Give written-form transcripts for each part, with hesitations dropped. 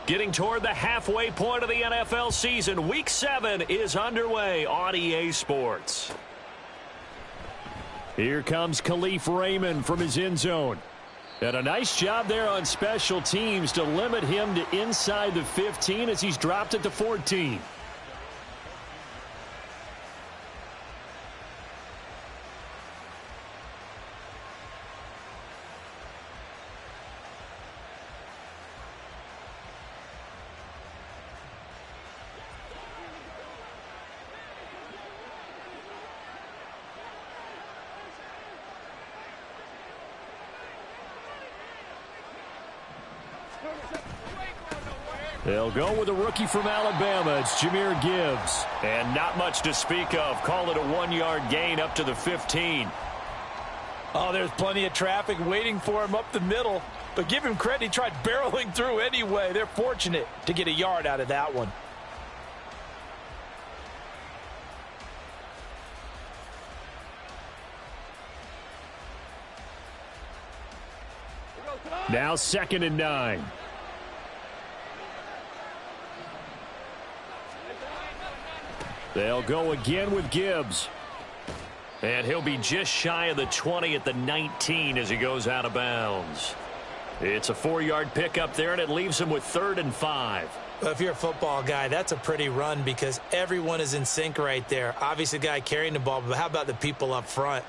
Getting toward the halfway point of the NFL season, Week 7 is underway on EA Sports. Here comes Khalif Raymond from his end zone. And a nice job there on special teams to limit him to inside the 15 as he's dropped it to 14. They'll go with a rookie from Alabama. It's Jahmyr Gibbs. And not much to speak of. Call it a 1-yard gain up to the 15. Oh, there's plenty of traffic waiting for him up the middle. But give him credit, he tried barreling through anyway. They're fortunate to get a yard out of that one. Now 2nd and 9. They'll go again with Gibbs. And he'll be just shy of the 20 at the 19 as he goes out of bounds. It's a 4-yard pickup there, and it leaves him with 3rd and 5. Well, if you're a football guy, that's a pretty run because everyone is in sync right there. Obviously, the guy carrying the ball, but how about the people up front?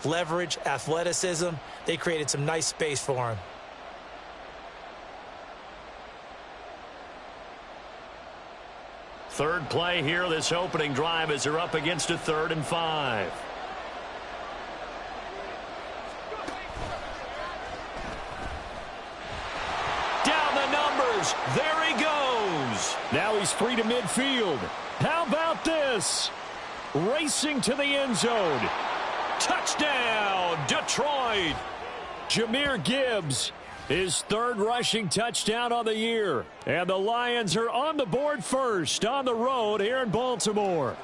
Leverage, athleticism, they created some nice space for him. Third play here, this opening drive, as they're up against a 3rd and 5. Down the numbers. There he goes. Now he's free to midfield. How about this? Racing to the end zone. Touchdown, Detroit. Jahmyr Gibbs, his 3rd rushing touchdown on the year. And the Lions are on the board first on the road here in Baltimore.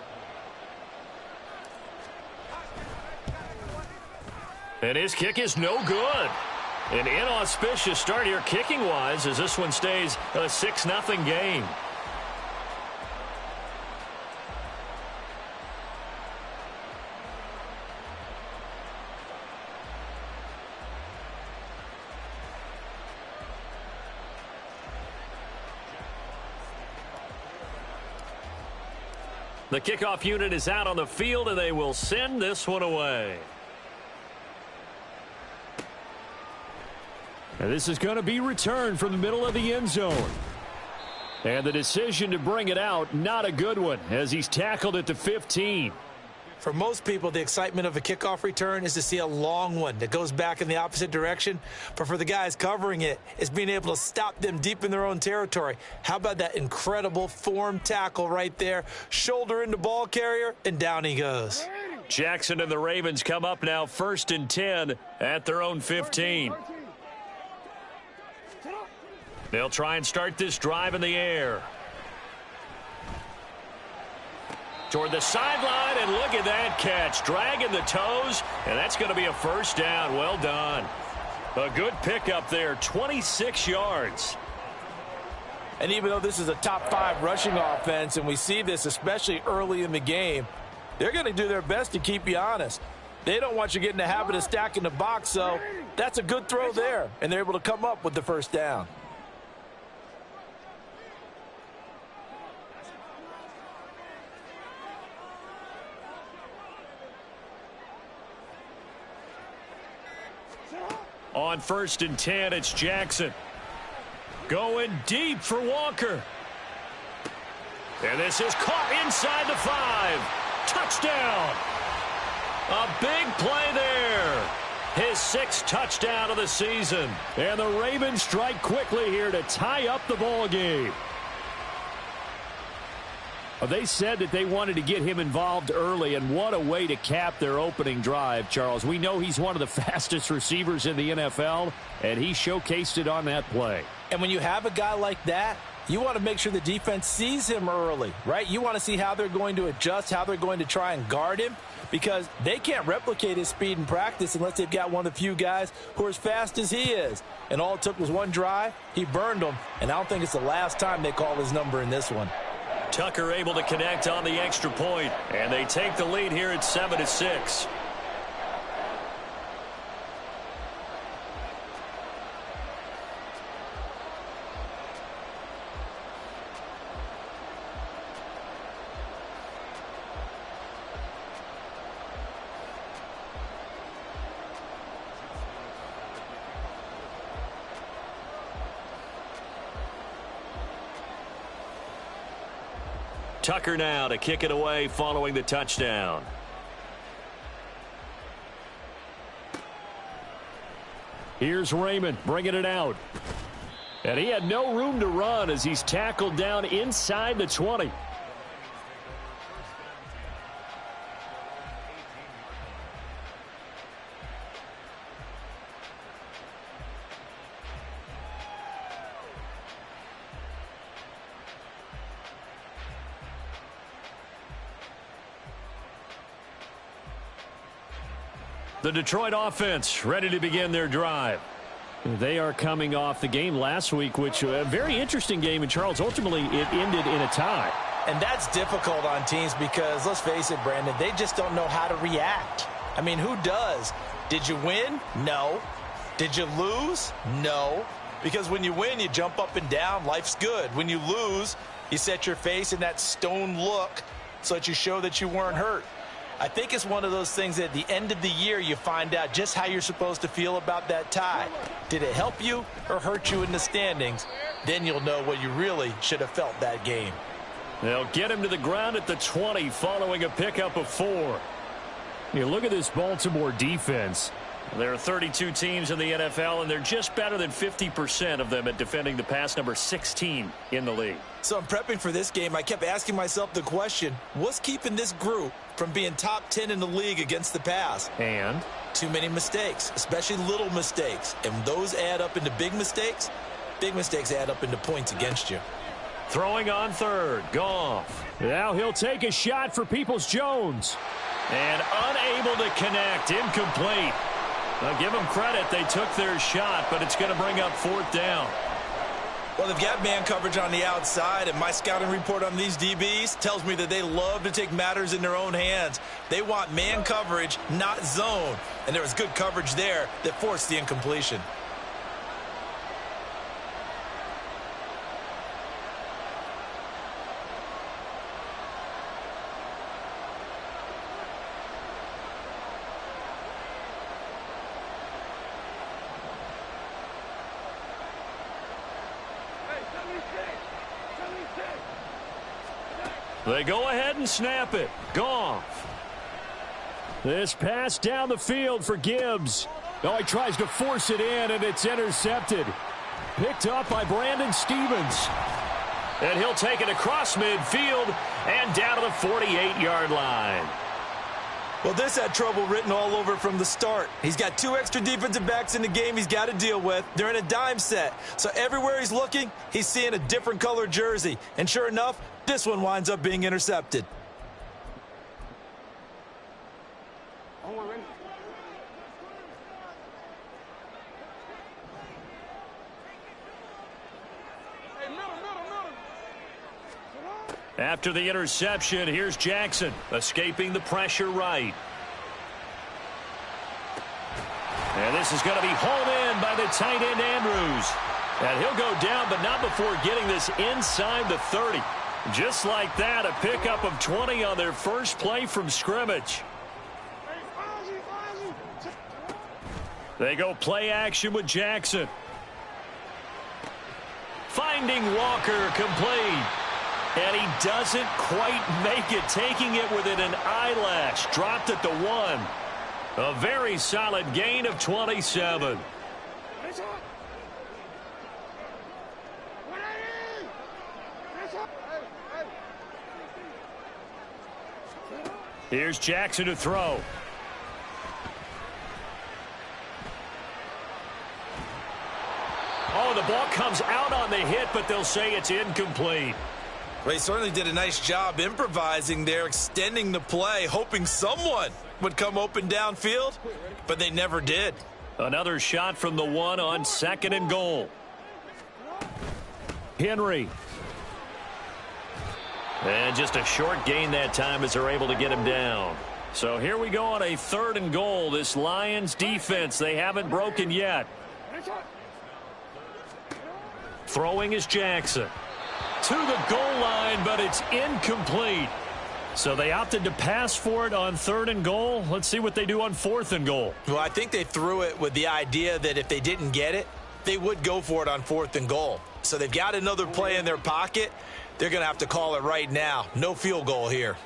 And his kick is no good. An inauspicious start here kicking-wise as this one stays a 6-0 game. The kickoff unit is out on the field, and they will send this one away. And this is going to be returned from the middle of the end zone. And the decision to bring it out, not a good one, as he's tackled at the 15. For most people, the excitement of a kickoff return is to see a long one that goes back in the opposite direction. But for the guys covering it, it's being able to stop them deep in their own territory. How about that incredible form tackle right there? Shoulder in the ball carrier, and down he goes. Jackson and the Ravens come up now 1st and 10 at their own 15. They'll try and start this drive in the air. Toward the sideline, and look at that catch. Dragging the toes, and that's going to be a 1st down. Well done. A good pickup there, 26 yards. And even though this is a top 5 rushing offense, and we see this especially early in the game, they're going to do their best to keep you honest. They don't want you getting the habit of stacking the box, so that's a good throw there, and they're able to come up with the 1st down. On 1st and 10, it's Jackson. Going deep for Walker. And this is caught inside the 5. Touchdown. A big play there. His 6th touchdown of the season. And the Ravens strike quickly here to tie up the ball game. They said that they wanted to get him involved early, and what a way to cap their opening drive, Charles. We know he's one of the fastest receivers in the NFL, and he showcased it on that play. And when you have a guy like that, You want to make sure the defense sees him early, right? You want to see how they're going to adjust, how they're going to try and guard him, because they can't replicate his speed in practice unless they've got one of the few guys who are as fast as he is. And all it took was one drive. He burned them, and I don't think it's the last time they call his number in this one. Tucker able to connect on the extra point, and they take the lead here at 7-6. Tucker now to kick it away following the touchdown. Here's Raymond bringing it out. And he had no room to run as he's tackled down inside the 20. The Detroit offense ready to begin their drive. They are coming off the game last week, which a very interesting game in Charles. Ultimately, it ended in a tie. And that's difficult on teams because, let's face it, Brandon, they just don't know how to react. I mean, who does? Did you win? No. Did you lose? No. Because when you win, you jump up and down. Life's good. When you lose, you set your face in that stone look so that you show that you weren't hurt. I think it's one of those things that at the end of the year you find out just how you're supposed to feel about that tie. Did it help you or hurt you in the standings? Then you'll know what you really should have felt that game. They'll get him to the ground at the 20 following a pickup of 4. You look at this Baltimore defense. There are 32 teams in the NFL, and they're just better than 50% of them at defending the pass, number 16 in the league. So I'm prepping for this game. I kept asking myself the question, what's keeping this group from being top 10 in the league against the pass? And? Too many mistakes, especially little mistakes. And those add up into big mistakes. Big mistakes add up into points against you. Throwing on third, Goff. Now he'll take a shot for Peoples-Jones. And unable to connect, incomplete. I'll give them credit. They took their shot, but it's going to bring up 4th down. Well, they've got man coverage on the outside, and my scouting report on these DBs tells me that they love to take matters in their own hands. They want man coverage, not zone. And there was good coverage there that forced the incompletion. They go ahead and snap it. Goff. This pass down the field for Gibbs. Oh, he tries to force it in, and it's intercepted. Picked up by Brandon Stevens. And he'll take it across midfield and down to the 48-yard line. Well, this had trouble written all over from the start. He's got 2 extra defensive backs in the game he's got to deal with. They're in a dime set. So everywhere he's looking, he's seeing a different color jersey. And sure enough, this one winds up being intercepted. After the interception, here's Jackson, escaping the pressure right. And this is going to be hauled in by the tight end Andrews. And he'll go down, but not before getting this inside the 30. Just like that, a pickup of 20 on their first play from scrimmage. They go play action with Jackson. Finding Walker complete. And he doesn't quite make it, taking it within an eyelash. Dropped at the 1. A very solid gain of 27. Here's Jackson to throw. Oh, the ball comes out on the hit, but they'll say it's incomplete. Well, he certainly did a nice job improvising there, extending the play, hoping someone would come open downfield, but they never did. Another shot from the one on 2nd and goal. Henry. And just a short gain that time as they're able to get him down. So here we go on a 3rd and goal. This Lions defense, they haven't broken yet. Throwing is Jackson. To the goal line, but it's incomplete. So they opted to pass for it on 3rd and goal. Let's see what they do on 4th and goal. Well, I think they threw it with the idea that if they didn't get it, they would go for it on 4th and goal. So they've got another play in their pocket. They're going to have to call it right now. No field goal here.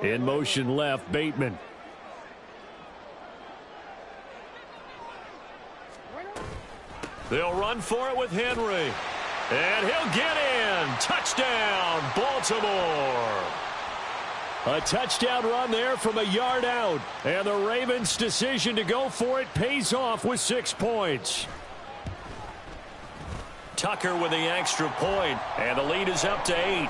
In motion left, Bateman. They'll run for it with Henry. And he'll get in. Touchdown, Baltimore. A touchdown run there from a yard out. And the Ravens' decision to go for it pays off with 6 points. Tucker with the extra point, and the lead is up to 8.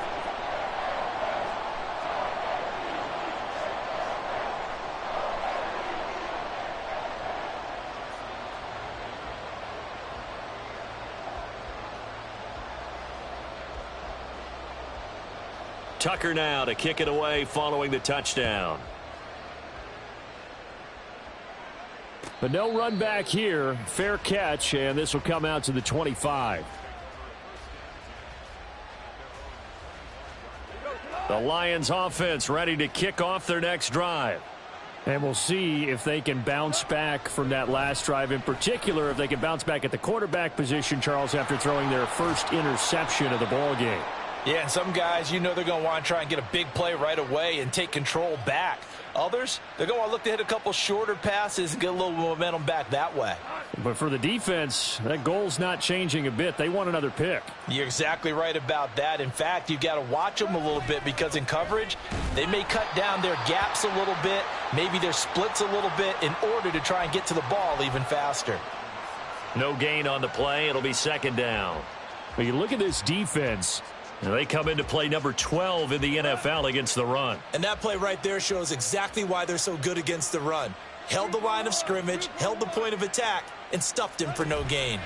Tucker now to kick it away following the touchdown. But no run back here. Fair catch, and this will come out to the 25. The Lions offense ready to kick off their next drive. And we'll see if they can bounce back from that last drive. In particular, if they can bounce back at the quarterback position, Charles, after throwing their first interception of the ball game. Yeah, and some guys, you know they're going to want to try and get a big play right away and take control back. Others, they're going to look to hit a couple shorter passes and get a little momentum back that way. But for the defense, that goal's not changing a bit. They want another pick. You're exactly right about that. In fact, you've got to watch them a little bit because in coverage, they may cut down their gaps a little bit, maybe their splits a little bit in order to try and get to the ball even faster. No gain on the play. It'll be 2nd down. But you look at this defense. And they come into play number 12 in the NFL against the run. And that play right there shows exactly why they're so good against the run. Held the line of scrimmage, held the point of attack, and stuffed him for no gain.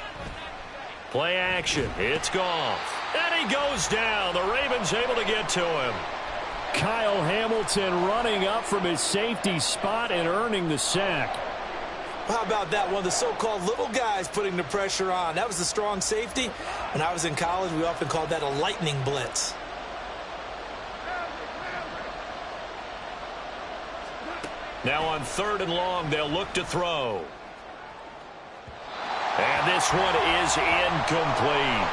Play action. It's Goff. And he goes down. The Ravens able to get to him. Kyle Hamilton running up from his safety spot and earning the sack. How about that? One of the so-called little guys putting the pressure on. That was the strong safety. When I was in college, we often called that a lightning blitz. Now on 3rd and long, they'll look to throw. And this one is incomplete.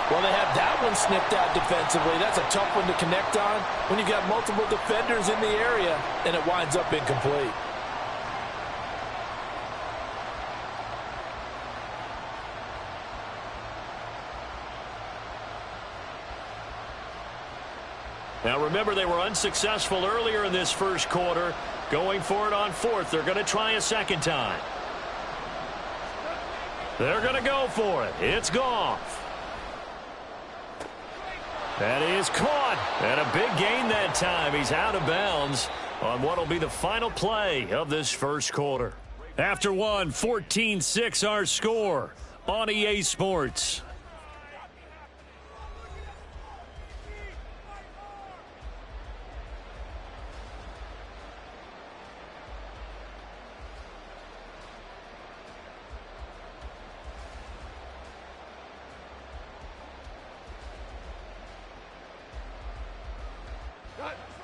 Well, they have that one snipped out defensively. That's a tough one to connect on when you've got multiple defenders in the area, and it winds up incomplete. Now remember, they were unsuccessful earlier in this first quarter. Going for it on 4th. They're going to try a 2nd time. They're going to go for it. It's Goff. That is caught. And a big gain that time. He's out of bounds on what will be the final play of this first quarter. After one, 14-6 our score on EA Sports.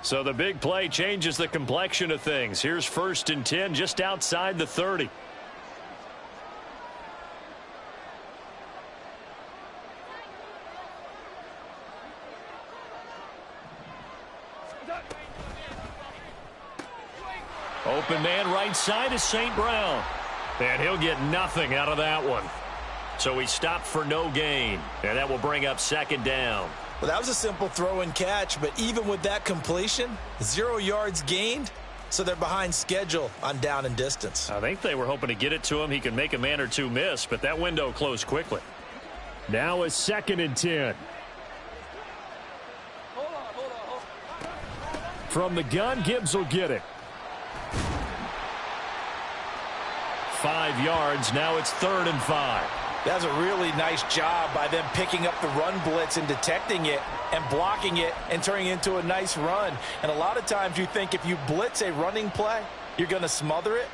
So the big play changes the complexion of things. Here's 1st and 10 just outside the 30. Open man right side is St. Brown. And he'll get nothing out of that one. So he stopped for no gain. And that will bring up 2nd down. Well, that was a simple throw and catch, but even with that completion, 0 yards gained, so they're behind schedule on down and distance. I think they were hoping to get it to him. He can make a man or two miss, but that window closed quickly. Now a 2nd and 10. From the gun, Gibbs will get it. 5 yards. Now it's 3rd and 5. That's a really nice job by them picking up the run blitz and detecting it and blocking it and turning it into a nice run. And a lot of times you think if you blitz a running play, you're going to smother it.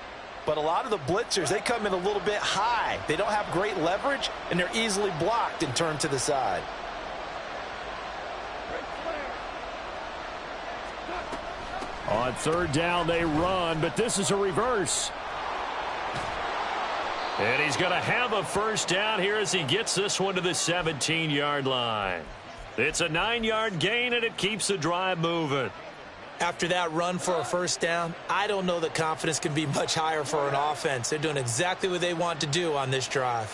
But a lot of the blitzers, they come in a little bit high. They don't have great leverage, and they're easily blocked and turned to the side. On 3rd down, they run, but this is a reverse. And he's going to have a 1st down here as he gets this one to the 17-yard line. It's a 9-yard gain, and it keeps the drive moving. After that run for a 1st down, I don't know that confidence can be much higher for an offense. They're doing exactly what they want to do on this drive.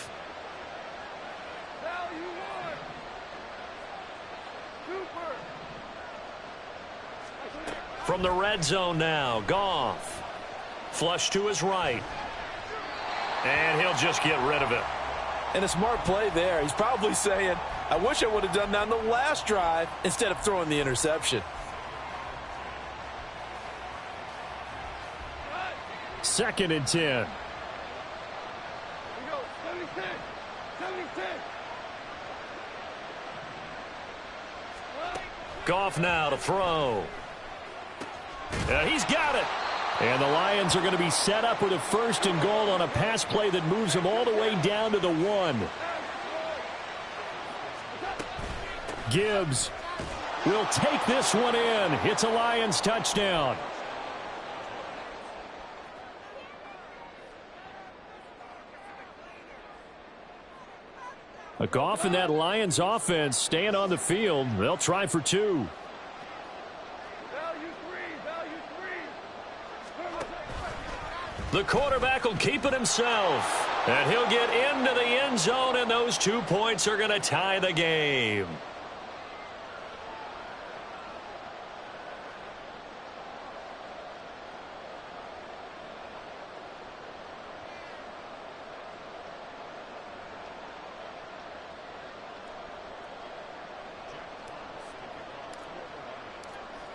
From the red zone now, Goff. Flush to his right. And he'll just get rid of it. And a smart play there. He's probably saying, I wish I would have done that on the last drive instead of throwing the interception. 2nd and 10. Goff now to throw. He's got it. And the Lions are going to be set up with a 1st and goal on a pass play that moves them all the way down to the 1. Gibbs will take this one in. It's a Lions touchdown. Goff and that Lions offense staying on the field. They'll try for 2. The quarterback will keep it himself. And he'll get into the end zone, and those 2 points are going to tie the game.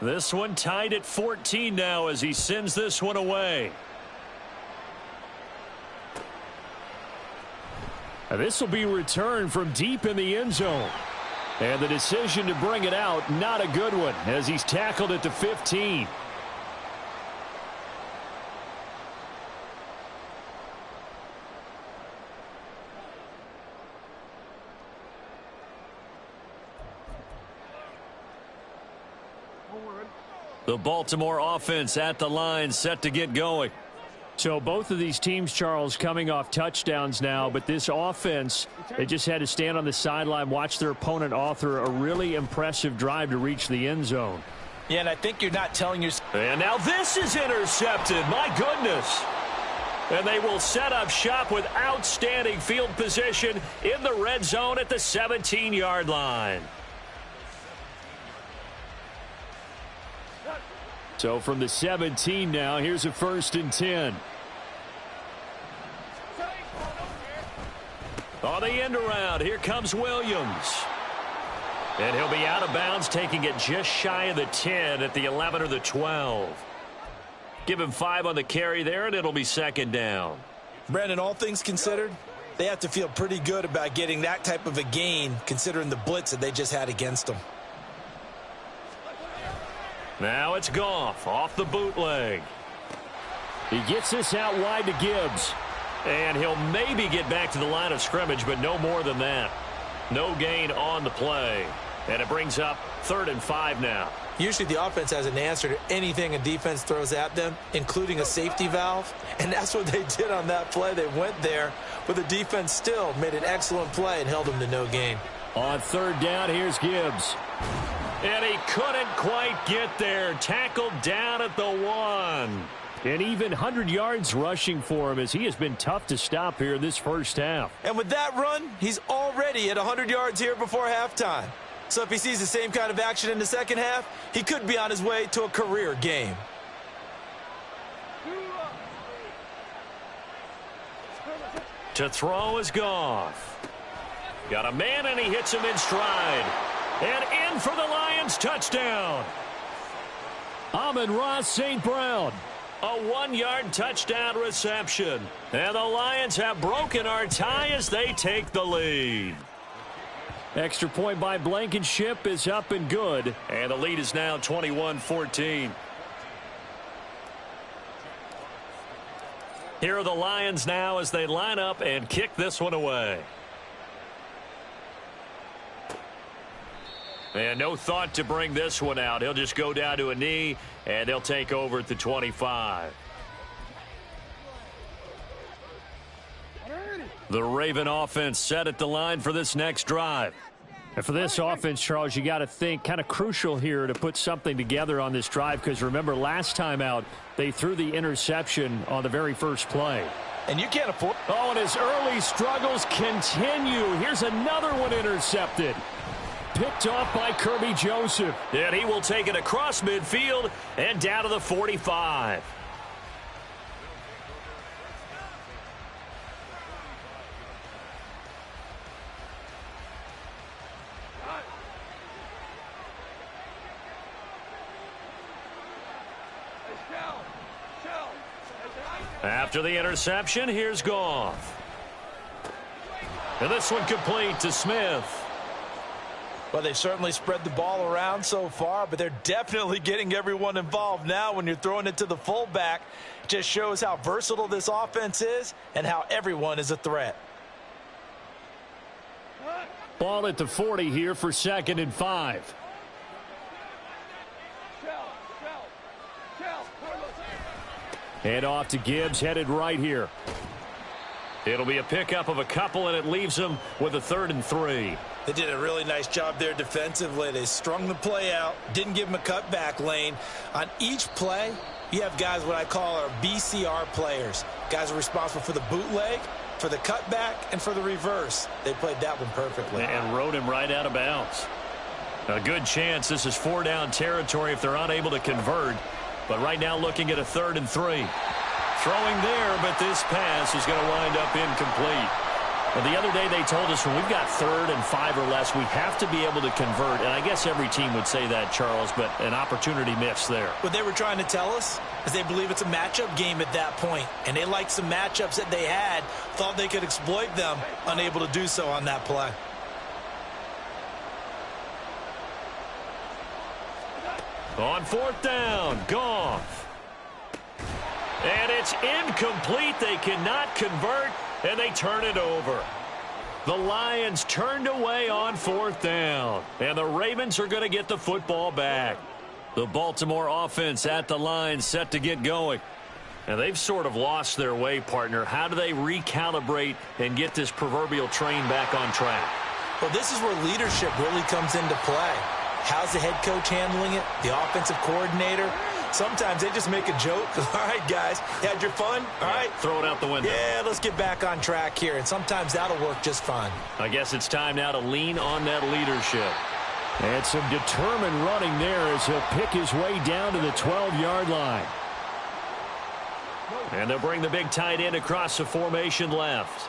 This one tied at 14 now as he sends this one away. This will be returned from deep in the end zone. And the decision to bring it out, not a good one, as he's tackled at the 15. The Baltimore offense at the line, set to get going. So both of these teams, Charles, coming off touchdowns now, but this offense, they just had to stand on the sideline, watch their opponent author a really impressive drive to reach the end zone. Yeah, and I think you're not telling your... And now this is intercepted. My goodness. And they will set up shop with outstanding field position in the red zone at the 17-yard line. So from the 17 now, here's a 1st and 10. On the end around, here comes Williams. And he'll be out of bounds, taking it just shy of the 10 at the 11 or the 12. Give him 5 on the carry there, and it'll be 2nd down. Brandon, all things considered, they have to feel pretty good about getting that type of a gain, considering the blitz that they just had against them. Now it's Goff off the bootleg. He gets this out wide to Gibbs. And he'll maybe get back to the line of scrimmage, but no more than that. No gain on the play. And it brings up 3rd and 5 now. Usually the offense has an answer to anything a defense throws at them, including a safety valve. And that's what they did on that play. They went there, but the defense still made an excellent play and held them to no gain. On 3rd down, here's Gibbs. And he couldn't quite get there. Tackled down at the 1. And even 100 yards rushing for him as he has been tough to stop here in this first half. And with that run, he's already at 100 yards here before halftime. So if he sees the same kind of action in the second half, he could be on his way to a career game. To throw is Goff. Got a man, and he hits him in stride. And in for the Lions touchdown. Amon-Ra St. Brown. A 1-yard touchdown reception. And the Lions have broken our tie as they take the lead. Extra point by Blankenship is up and good. And the lead is now 21-14. Here are the Lions now as they line up and kick this one away. And no thought to bring this one out. He'll just go down to a knee, and they'll take over at the 25. The Raven offense set at the line for this next drive. And for this offense, Charles, you got to think kind of crucial here to put something together on this drive, because remember last time out they threw the interception on the very first play. And you can't afford. Oh, and his early struggles continue. Here's another one intercepted. Picked off by Kirby Joseph. And he will take it across midfield and down to the 45. After the interception, here's Goff. And this one complete to Smith. Well, they've certainly spread the ball around so far, but they're definitely getting everyone involved now when you're throwing it to the fullback. It just shows how versatile this offense is and how everyone is a threat. Ball at the 40 here for 2nd and 5. Head off to Gibbs, headed right here. It'll be a pickup of a couple, and it leaves them with a 3rd and 3. They did a really nice job there defensively. They strung the play out, didn't give them a cutback lane. On each play, you have guys what I call our BCR players. Guys are responsible for the bootleg, for the cutback, and for the reverse. They played that one perfectly. And rode him right out of bounds. A good chance this is 4-down territory if they're unable to convert. But right now looking at a 3rd and 3. Throwing there, but this pass is going to wind up incomplete. Well, the other day they told us when we've got 3rd and 5 or less, we have to be able to convert. And I guess every team would say that, Charles, but an opportunity missed there. What they were trying to tell us is they believe it's a matchup game at that point. And they liked some matchups that they had, thought they could exploit them, unable to do so on that play. On 4th down, Goff. And it's incomplete. They cannot convert, and they turn it over. The Lions turned away on 4th down, and the Ravens are going to get the football back. The Baltimore offense at the line set to get going. And they've sort of lost their way, partner. How do they recalibrate and get this proverbial train back on track? Well, this is where leadership really comes into play. How's the head coach handling it? The offensive coordinator? Sometimes they just make a joke. All right, guys, you had your fun? All right. Throw it out the window. Yeah, let's get back on track here. And sometimes that'll work just fine. I guess it's time now to lean on that leadership. And some determined running there as he'll pick his way down to the 12-yard line. And they'll bring the big tight end across the formation left.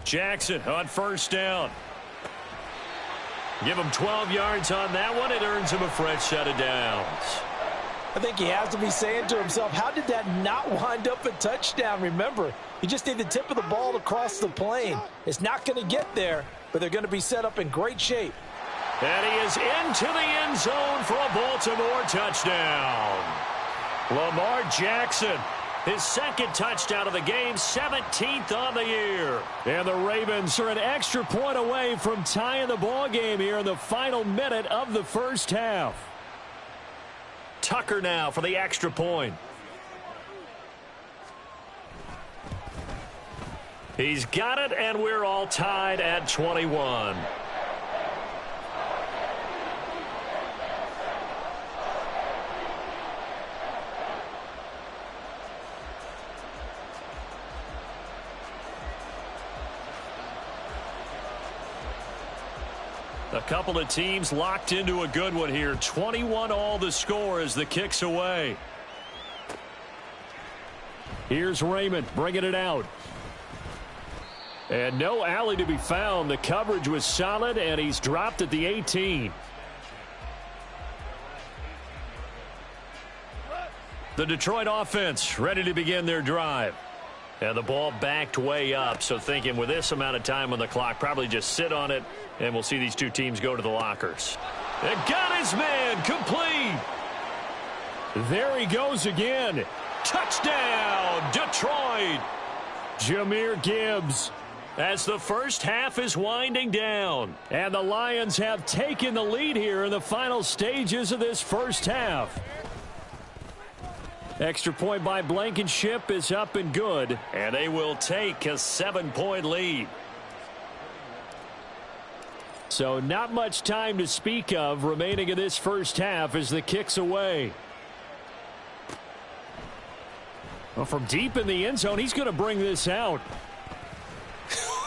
Jackson on 1st down. Give him 12 yards on that one. It earns him a fresh set of downs. I think he has to be saying to himself, how did that not wind up a touchdown? Remember, you just need the tip of the ball to cross the plane. It's not going to get there, but they're going to be set up in great shape. And he is into the end zone for a Baltimore touchdown. Lamar Jackson, his 2nd touchdown of the game, 17th on the year. And the Ravens are an extra point away from tying the ball game here in the final minute of the first half. Tucker now for the extra point. He's got it, and we're all tied at 21. A couple of teams locked into a good one here. 21-all the score as the kick's away. Here's Raymond bringing it out. And no alley to be found. The coverage was solid, and he's dropped at the 18. The Detroit offense ready to begin their drive. And the ball backed way up, so thinking with this amount of time on the clock, probably just sit on it, and we'll see these two teams go to the lockers. And got his man, complete. There he goes again. Touchdown, Detroit. Jahmyr Gibbs. As the first half is winding down. And the Lions have taken the lead here in the final stages of this first half. Extra point by Blankenship is up and good. And they will take a 7-point lead. So not much time to speak of remaining in this first half as the kick's away. Well, from deep in the end zone, he's going to bring this out.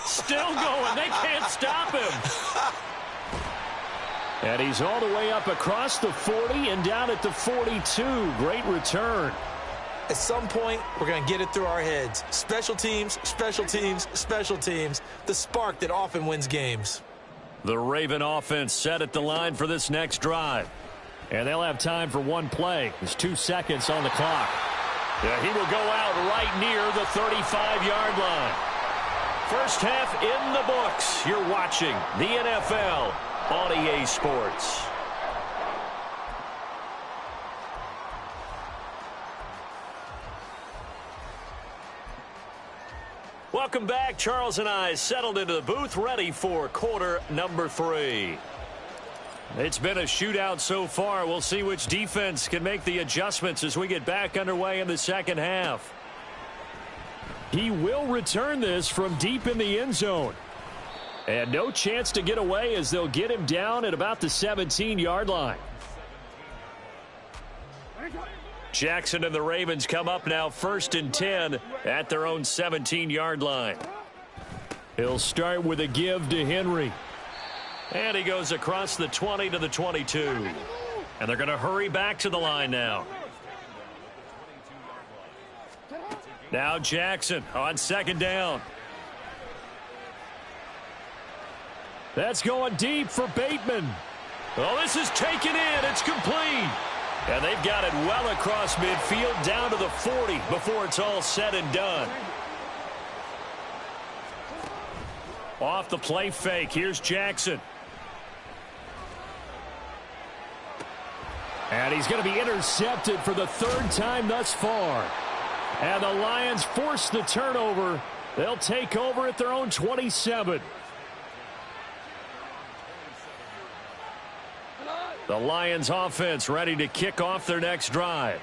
Still going. They can't stop him. And he's all the way up across the 40 and down at the 42. Great return. At some point, we're going to get it through our heads. Special teams, special teams, special teams. The spark that often wins games. The Raven offense set at the line for this next drive. And they'll have time for one play. There's 2 seconds on the clock. Yeah, he will go out right near the 35-yard line. First half in the books. You're watching the NFL on EA Sports. Welcome back. Charles and I settled into the booth, ready for quarter number 3. It's been a shootout so far. We'll see which defense can make the adjustments as we get back underway in the second half. He will return this from deep in the end zone. And no chance to get away as they'll get him down at about the 17-yard line. Jackson and the Ravens come up now 1st and 10 at their own 17-yard line. He'll start with a give to Henry. And he goes across the 20 to the 22. And they're going to hurry back to the line now. Now Jackson on 2nd down. That's going deep for Bateman. Oh, this is taken in. It's complete. And they've got it well across midfield down to the 40 before it's all said and done. Off the play fake. Here's Jackson. And he's going to be intercepted for the 3rd time thus far. And the Lions force the turnover. They'll take over at their own 27. The Lions offense ready to kick off their next drive.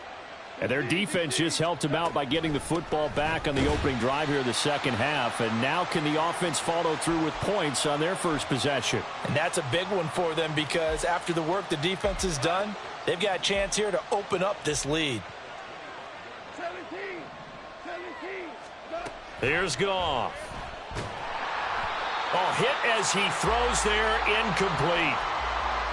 And their defense just helped them out by getting the football back on the opening drive here in the second half. And now can the offense follow through with points on their first possession? And that's a big one for them because after the work the defense has done, they've got a chance here to open up this lead. Here's Goff. Oh, hit as he throws there, incomplete.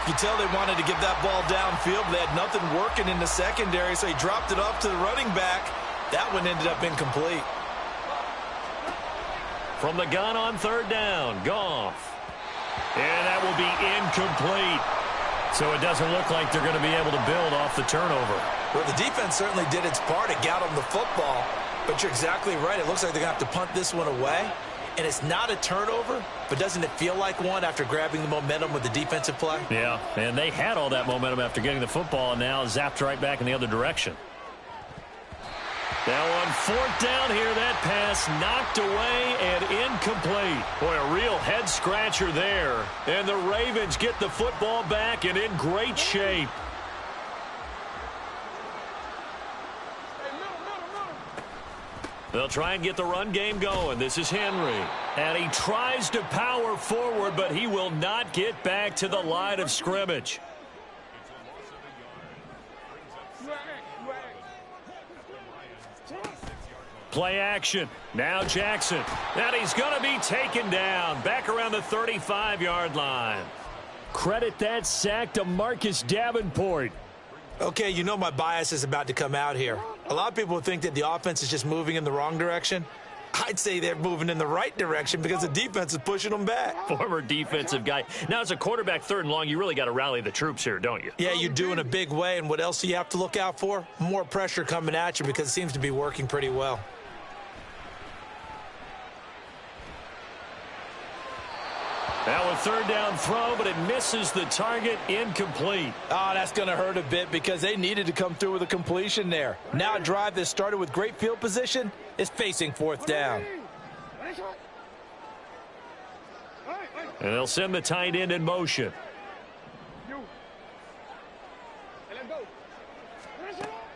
You tell they wanted to get that ball downfield. They had nothing working in the secondary, so he dropped it off to the running back. That one ended up incomplete. From the gun on 3rd down, Goff. And that will be incomplete. So it doesn't look like they're going to be able to build off the turnover. Well, the defense certainly did its part. It got them the football. But you're exactly right. It looks like they're going to have to punt this one away. And it's not a turnover, but doesn't it feel like one after grabbing the momentum with the defensive play? Yeah, and they had all that momentum after getting the football and now zapped right back in the other direction. Now on 4th down here, that pass knocked away and incomplete. Boy, a real head-scratcher there. And the Ravens get the football back and in great shape. They'll try and get the run game going. This is Henry. And he tries to power forward, but he will not get back to the line of scrimmage. Play action. Now Jackson. And he's going to be taken down. Back around the 35-yard line. Credit that sack to Marcus Davenport. Okay, you know my bias is about to come out here. A lot of people think that the offense is just moving in the wrong direction. I'd say they're moving in the right direction because the defense is pushing them back. Former defensive guy. Now, as a quarterback, 3rd and long, you really got to rally the troops here, don't you? Yeah, you do in a big way. And what else do you have to look out for? More pressure coming at you because it seems to be working pretty well. Now a 3rd down throw, but it misses the target, incomplete. Oh, that's going to hurt a bit because they needed to come through with a completion there. Now a drive that started with great field position is facing 4th down. And they'll send the tight end in motion.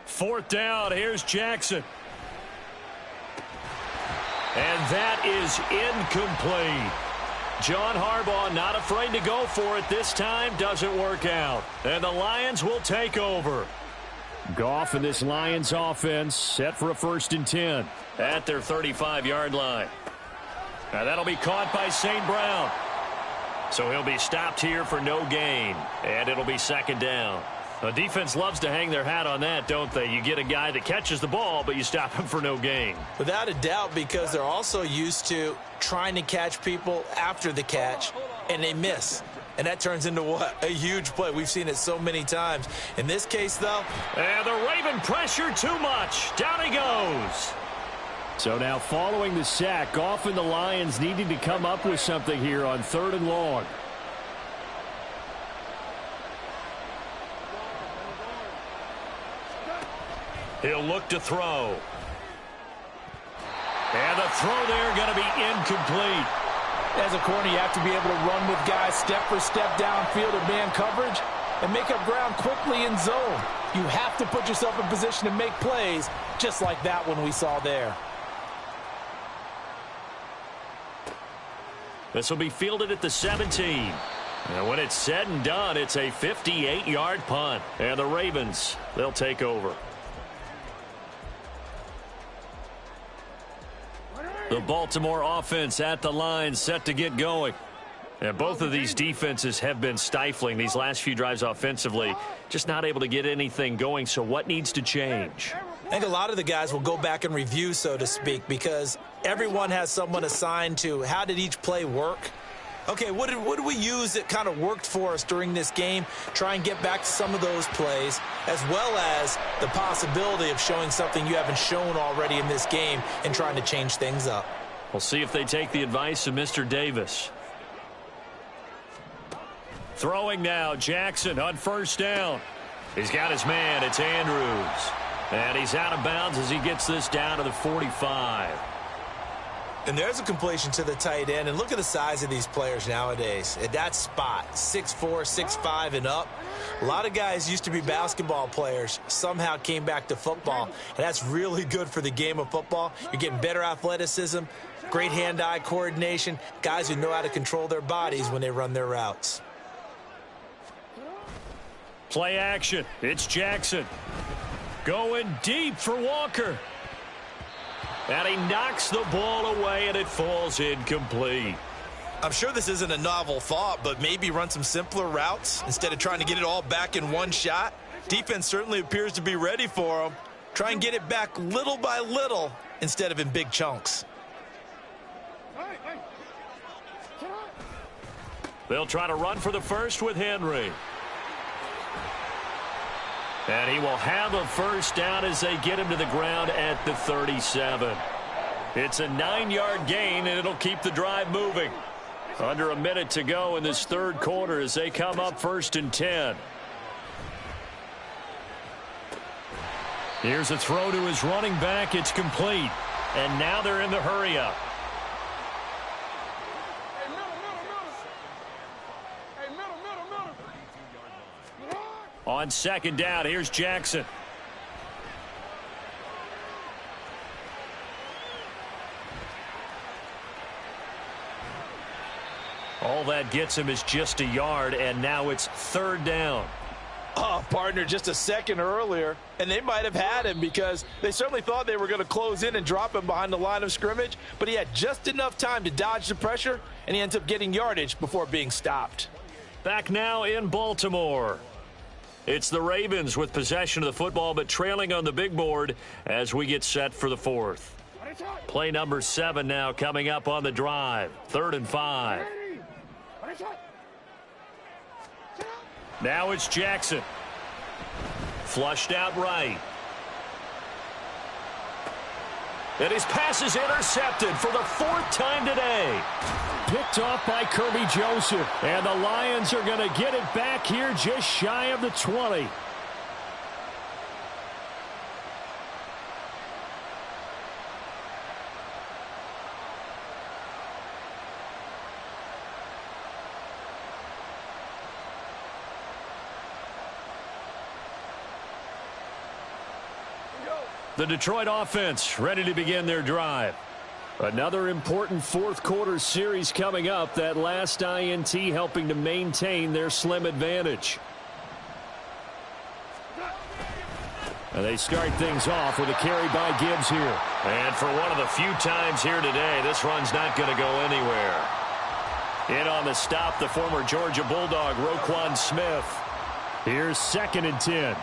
4th down, here's Jackson. And that is incomplete. John Harbaugh not afraid to go for it this time. Doesn't work out. And the Lions will take over. Goff and this Lions offense set for a 1st and 10 at their 35-yard line. Now that'll be caught by St. Brown. So he'll be stopped here for no gain. And it'll be 2nd down. The defense loves to hang their hat on that, don't they? You get a guy that catches the ball, but you stop him for no gain. Without a doubt, because they're also used to trying to catch people after the catch, and they miss. And that turns into what? A huge play. We've seen it so many times. In this case, though. And the Raven pressure too much. Down he goes. So now following the sack, Goff and the Lions needing to come up with something here on 3rd and long. He'll look to throw. And the throw there going to be incomplete. As a corner, you have to be able to run with guys step for step downfield or man coverage and make up ground quickly in zone. You have to put yourself in position to make plays just like that one we saw there. This will be fielded at the 17. And when it's said and done, it's a 58-yard punt. And the Ravens, they'll take over. The Baltimore offense at the line, set to get going. And both of these defenses have been stifling these last few drives offensively. Just not able to get anything going, so what needs to change? I think a lot of the guys will go back and review, so to speak, because everyone has someone assigned to how did each play work. Okay, what did we use that kind of worked for us during this game? Try and get back to some of those plays, as well as the possibility of showing something you haven't shown already in this game and trying to change things up. We'll see if they take the advice of Mr. Davis. Throwing now, Jackson on 1st down. He's got his man, it's Andrews. And he's out of bounds as he gets this down to the 45. And there's a completion to the tight end. And look at the size of these players nowadays. At that spot, 6'4", 6'5", and up. A lot of guys used to be basketball players, somehow came back to football. And that's really good for the game of football. You're getting better athleticism, great hand-eye coordination, guys who know how to control their bodies when they run their routes. Play action. It's Jackson. Going deep for Walker. And he knocks the ball away, and it falls incomplete. I'm sure this isn't a novel thought, but maybe run some simpler routes instead of trying to get it all back in one shot. Defense certainly appears to be ready for them. Try and get it back little by little instead of in big chunks. They'll try to run for the first with Henry. And he will have a 1st down as they get him to the ground at the 37. It's a 9-yard gain, and it'll keep the drive moving. Under a minute to go in this 3rd quarter as they come up 1st and 10. Here's a throw to his running back. It's complete. And now they're in the hurry-up. On 2nd down, here's Jackson. All that gets him is just a yard, and now it's 3rd down. Oh, partner, just a second earlier, and they might have had him because they certainly thought they were going to close in and drop him behind the line of scrimmage, but he had just enough time to dodge the pressure, and he ends up getting yardage before being stopped. Back now in Baltimore. It's the Ravens with possession of the football, but trailing on the big board as we get set for the fourth. Play number 7 now coming up on the drive. 3rd and 5. Now it's Jackson. Flushed out right. And his pass is intercepted for the 4th time today. Picked off by Kirby Joseph. And the Lions are going to get it back here just shy of the 20. The Detroit offense ready to begin their drive. Another important fourth quarter series coming up. That last INT helping to maintain their slim advantage. And they start things off with a carry by Gibbs here. And for one of the few times here today, this run's not going to go anywhere. In on the stop, the former Georgia Bulldog, Roquan Smith. Here's 2nd and 10.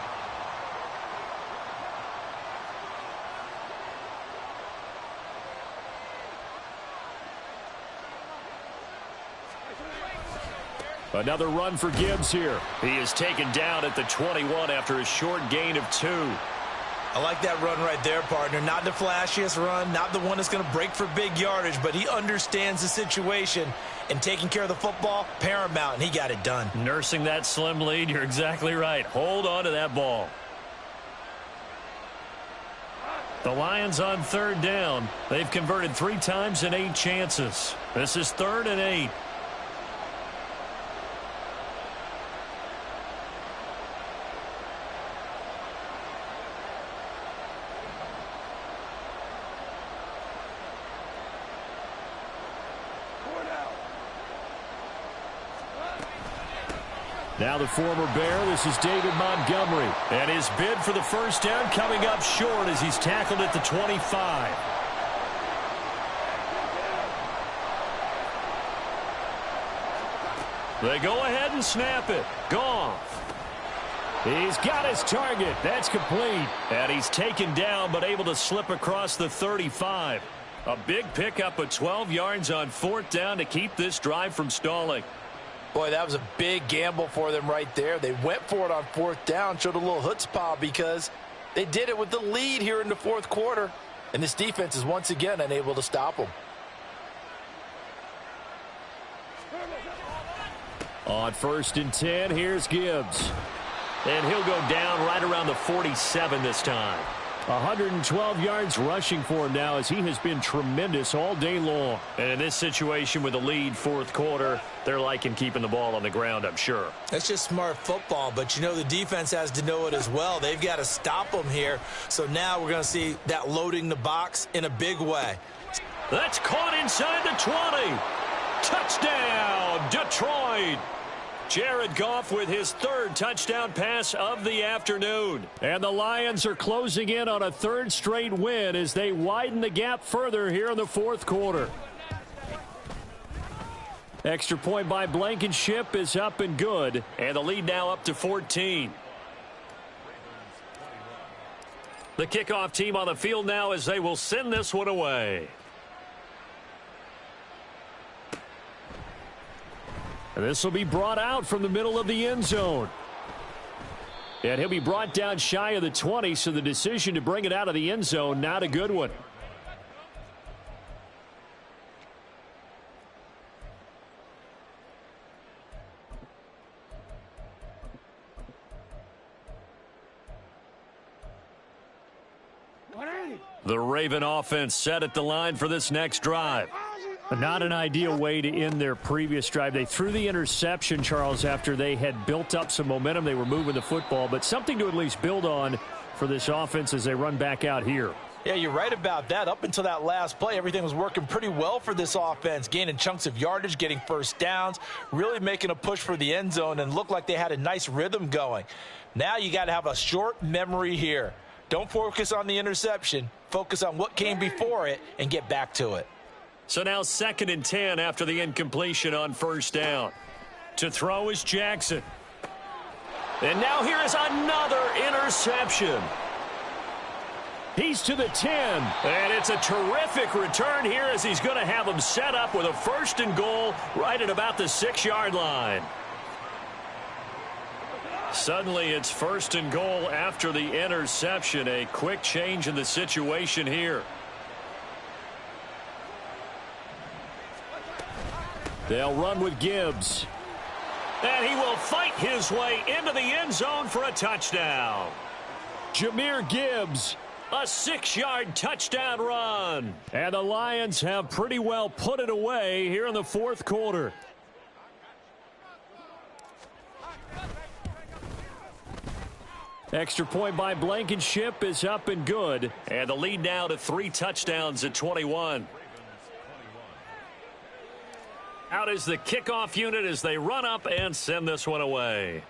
Another run for Gibbs here. He is taken down at the 21 after a short gain of 2. I like that run right there, partner. Not the flashiest run, not the one that's going to break for big yardage, but he understands the situation, and taking care of the football, paramount, and he got it done. Nursing that slim lead, you're exactly right. Hold on to that ball. The Lions on 3rd down. They've converted 3 times in 8 chances. This is 3rd and 8. Now the former Bear, this is David Montgomery. And his bid for the first down coming up short as he's tackled at the 25. They go ahead and snap it. Goff. He's got his target. That's complete. And he's taken down but able to slip across the 35. A big pickup of 12 yards on 4th down to keep this drive from stalling. Boy, that was a big gamble for them right there. They went for it on 4th down, showed a little chutzpah because they did it with the lead here in the 4th quarter. And this defense is once again unable to stop them. On 1st and 10, here's Gibbs. And he'll go down right around the 47 this time. 112 yards rushing for him now as he has been tremendous all day long. And in this situation with the lead 4th quarter, they're liking keeping the ball on the ground, I'm sure. That's just smart football, but you know the defense has to know it as well. They've got to stop them here. So now we're going to see that loading the box in a big way. That's caught inside the 20. Touchdown, Detroit. Jared Goff with his 3rd touchdown pass of the afternoon. And the Lions are closing in on a 3rd straight win as they widen the gap further here in the 4th quarter. Extra point by Blankenship is up and good. And the lead now up to 14. The kickoff team on the field now as they will send this one away. And this will be brought out from the middle of the end zone. And he'll be brought down shy of the 20, so the decision to bring it out of the end zone, not a good one. The Raven offense set at the line for this next drive. Not an ideal way to end their previous drive. They threw the interception, Charles, after they had built up some momentum. They were moving the football, but something to at least build on for this offense as they run back out here. Yeah, you're right about that. Up until that last play, everything was working pretty well for this offense, gaining chunks of yardage, getting first downs, really making a push for the end zone, and looked like they had a nice rhythm going. Now you got to have a short memory here. Don't focus on the interception. Focus on what came before it and get back to it. So now 2nd and 10 after the incompletion on 1st down. To throw is Jackson. And now here is another interception. He's to the 10. And it's a terrific return here as he's going to have him set up with a 1st and goal right at about the 6-yard line. Suddenly it's 1st and goal after the interception. A quick change in the situation here. They'll run with Gibbs. And he will fight his way into the end zone for a touchdown. Jahmyr Gibbs, a 6-yard touchdown run. And the Lions have pretty well put it away here in the 4th quarter. Extra point by Blankenship is up and good. And the lead now to 3 touchdowns at 21. Out is the kickoff unit as they run up and send this one away.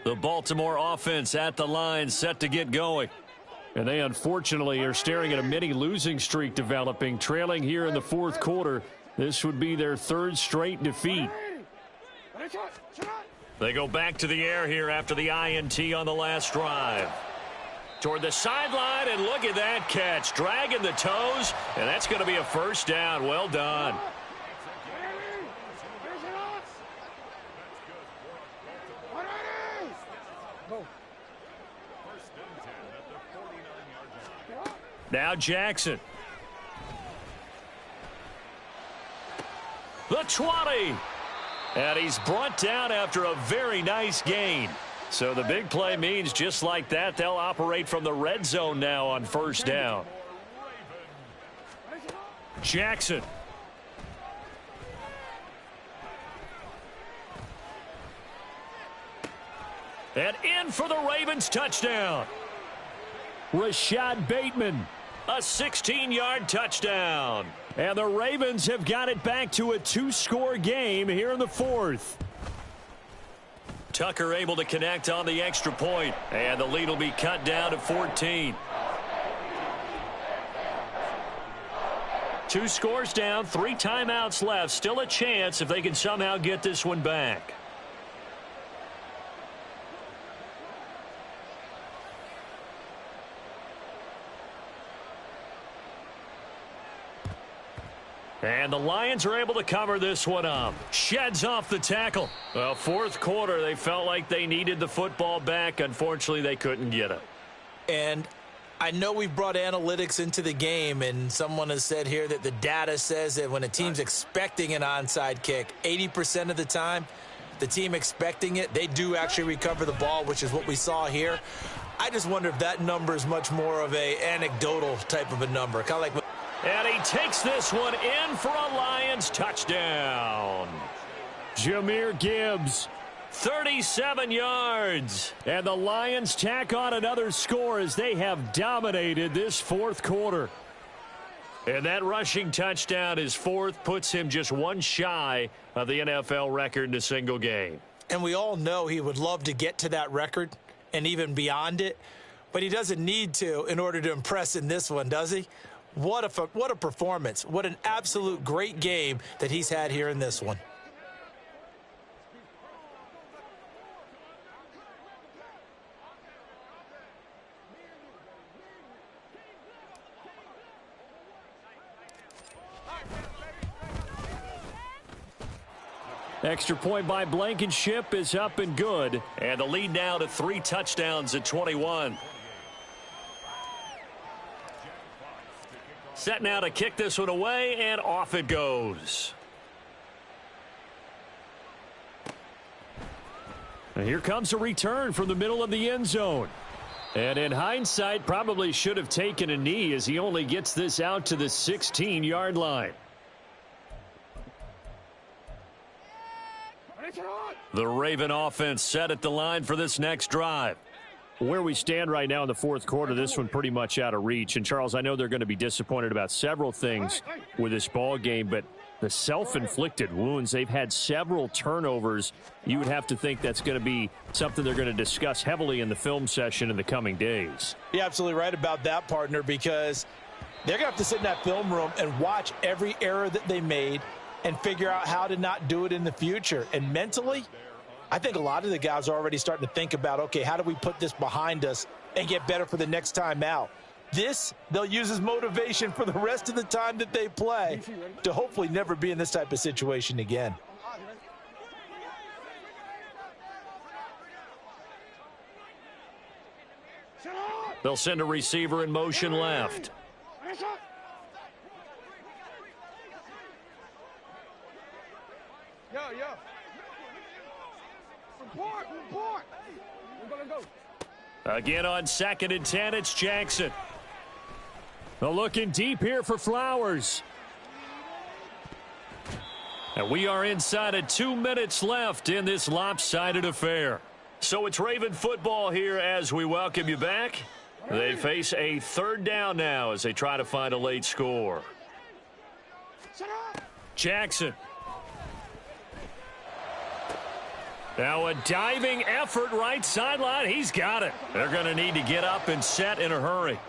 The Baltimore offense at the line, set to get going. And they unfortunately are staring at a mini losing streak developing, trailing here in the 4th quarter. This would be their 3rd straight defeat. They go back to the air here after the INT on the last drive. Toward the sideline, and look at that catch. Dragging the toes, and that's going to be a 1st down. Well done. Now Jackson. The 20. And he's brought down after a very nice gain. So the big play means just like that, they'll operate from the red zone now on 1st down. Jackson. And in for the Ravens touchdown. Rashad Bateman. A 16-yard touchdown. And the Ravens have got it back to a 2-score game here in the 4th. Tucker able to connect on the extra point. And the lead will be cut down to 14. 2 scores down, 3 timeouts left. Still a chance if they can somehow get this one back. And the Lions are able to cover this one up. Sheds off the tackle. Well, 4th quarter, they felt like they needed the football back. Unfortunately, they couldn't get it. And I know we've brought analytics into the game, and someone has said here that the data says that when a team's expecting an onside kick, 80% of the time, the team expecting it, they do actually recover the ball, which is what we saw here. I just wonder if that number is much more of a anecdotal type of a number. Kind of like... And he takes this one in for a Lions touchdown. Jahmyr Gibbs, 37 yards. And the Lions tack on another score as they have dominated this 4th quarter. And that rushing touchdown, his 4th, puts him just one shy of the NFL record in a single game. And we all know he would love to get to that record and even beyond it. But he doesn't need to in order to impress in this one, does he? What a performance. What an absolute great game that he's had here in this one. Extra point by Blankenship is up and good. And the lead now to 3 touchdowns at 21. Set now to kick this one away, and off it goes. And here comes a return from the middle of the end zone. And in hindsight, probably should have taken a knee as he only gets this out to the 16-yard line. The Raven offense set at the line for this next drive. Where we stand right now in the fourth quarter, this one pretty much out of reach. And, Charles, I know they're going to be disappointed about several things with this ball game, but the self-inflicted wounds, they've had several turnovers. You would have to think that's going to be something they're going to discuss heavily in the film session in the coming days. You're absolutely right about that, partner, because they're going to have to sit in that film room and watch every error that they made and figure out how to not do it in the future. And mentally, I think a lot of the guys are already starting to think about, okay, how do we put this behind us and get better for the next time out? This, they'll use as motivation for the rest of the time that they play to hopefully never be in this type of situation again. They'll send a receiver in motion left. Again on 2nd and 10, it's Jackson. They're looking deep here for Flowers. And we are inside of 2 minutes left in this lopsided affair. So it's Raven football here as we welcome you back. They face a 3rd down now as they try to find a late score. Jackson. Now a diving effort right sideline. He's got it. They're going to need to get up and set in a hurry.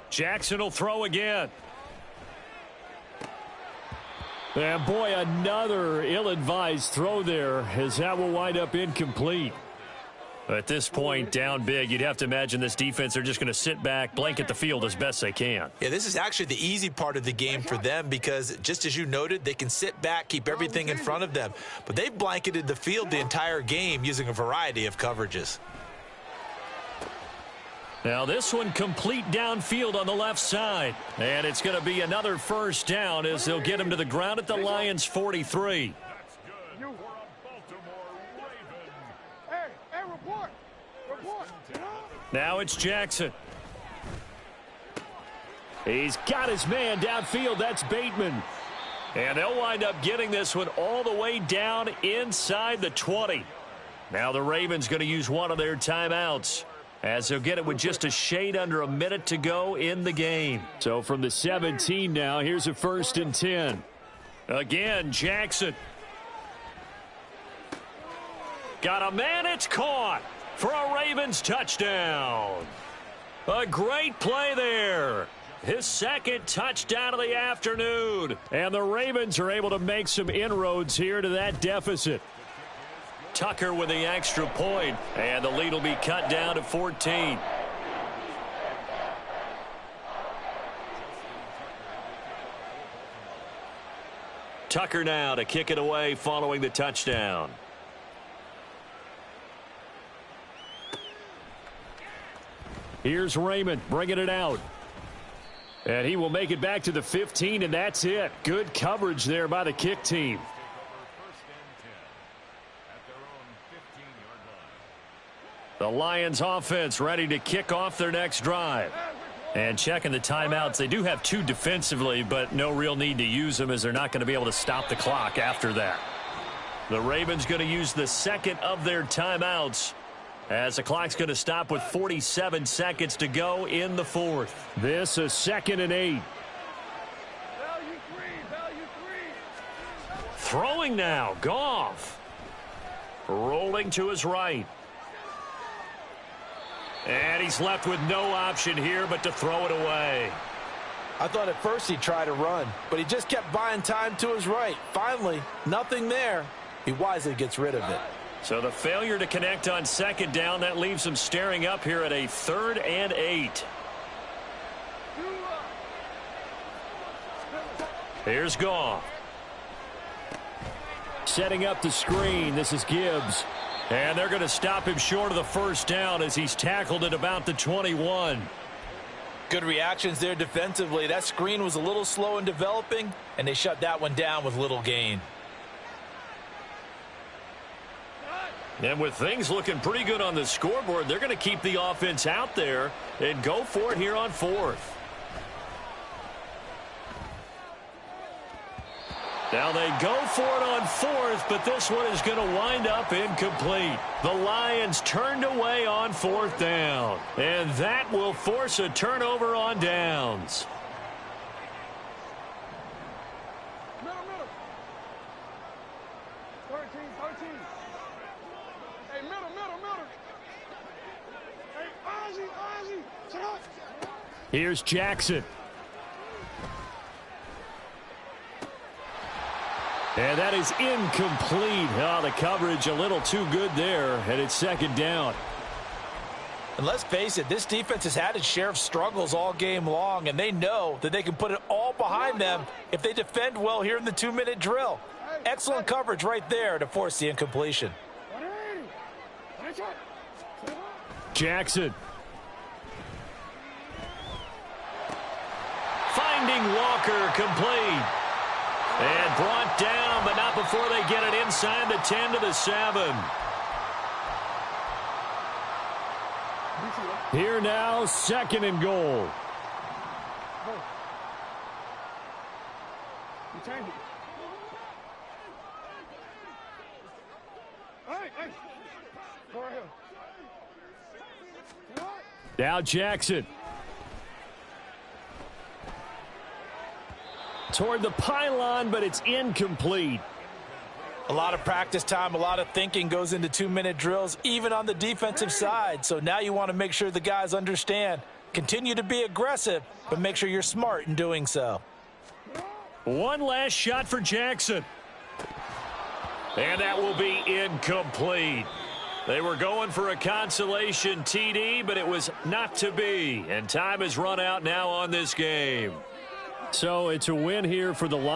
Jackson will throw again. And boy, another ill-advised throw there as that will wind up incomplete. At this point, down big, you'd have to imagine this defense, they're just going to sit back, blanket the field as best they can. Yeah, this is actually the easy part of the game for them because, just as you noted, they can sit back, keep everything in front of them. But they've blanketed the field the entire game using a variety of coverages. Now this one complete downfield on the left side. And it's going to be another 1st down as they'll get him to the ground at the Lions' 43. Now it's Jackson. He's got his man downfield. That's Bateman. And they'll wind up getting this one all the way down inside the 20. Now the Ravens going to use one of their timeouts as they'll get it with just a shade under a minute to go in the game. So from the 17 now, here's a 1st and 10. Again, Jackson. Got a man, it's caught for a Ravens touchdown. A great play there. His 2nd touchdown of the afternoon. And the Ravens are able to make some inroads here to that deficit. Tucker with the extra point, and the lead will be cut down to 14. Tucker now to kick it away following the touchdown. Here's Raymond bringing it out. And he will make it back to the 15, and that's it. Good coverage there by the kick team. The Lions offense ready to kick off their next drive. And checking the timeouts. They do have 2 defensively, but no real need to use them as they're not going to be able to stop the clock after that. The Ravens going to use the 2nd of their timeouts as the clock's going to stop with 47 seconds to go in the 4th. This is 2nd and 8. Throwing now, Goff. Rolling to his right. And he's left with no option here but to throw it away. I thought at first he'd try to run, but he just kept buying time to his right. Finally, nothing there. He wisely gets rid of it. So the failure to connect on 2nd down, that leaves him staring up here at a 3rd and 8. Here's Goff. Setting up the screen. This is Gibbs. And they're going to stop him short of the 1st down as he's tackled at about the 21. Good reactions there defensively. That screen was a little slow in developing, and they shut that one down with little gain. And with things looking pretty good on the scoreboard, they're going to keep the offense out there and go for it here on 4th. Now they go for it on fourth, but this one is going to wind up incomplete. The Lions turned away on fourth down, and that will force a turnover on downs. Middle. 13. Hey, middle. Hey, Ozzie. Check out. Here's Jackson. And that is incomplete. Oh, the coverage a little too good there, and it's second down. And let's face it, this defense has had its share of struggles all game long, and they know that they can put it all behind them if they defend well here in the 2-minute drill. Excellent coverage right there to force the incompletion. Jackson. Finding Walker, complete. And brought down, but not before they get it inside the 10 to the 7. Here now, second and goal. You change it. Hey. Go right here. Now Jackson. Toward the pylon, but it's incomplete. A lot of practice time, a lot of thinking goes into 2-minute drills, even on the defensive side. So now you want to make sure the guys understand. Continue to be aggressive, but make sure you're smart in doing so. One last shot for Jackson. And that will be incomplete. They were going for a consolation TD, but it was not to be. And time has run out now on this game. So it's a win here for the Lions.